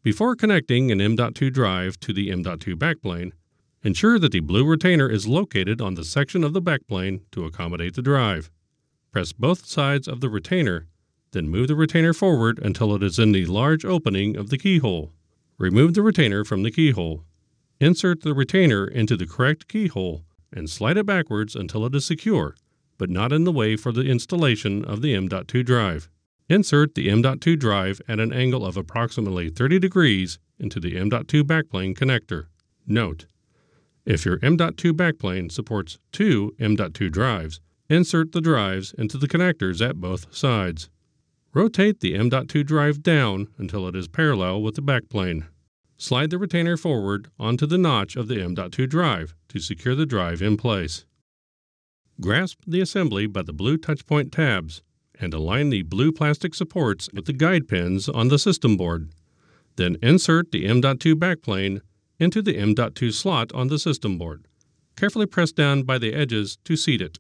Before connecting an M.2 drive to the M.2 backplane, ensure that the blue retainer is located on the section of the backplane to accommodate the drive. Press both sides of the retainer, then move the retainer forward until it is in the large opening of the keyhole. Remove the retainer from the keyhole. Insert the retainer into the correct keyhole and slide it backwards until it is secure, but not in the way for the installation of the M.2 drive. Insert the M.2 drive at an angle of approximately 30 degrees into the M.2 backplane connector. Note: if your M.2 backplane supports 2 M.2 drives, insert the drives into the connectors at both sides. Rotate the M.2 drive down until it is parallel with the backplane. Slide the retainer forward onto the notch of the M.2 drive to secure the drive in place. Grasp the assembly by the blue touchpoint tabs and align the blue plastic supports with the guide pins on the system board. Then insert the M.2 backplane into the M.2 slot on the system board. Carefully press down by the edges to seat it.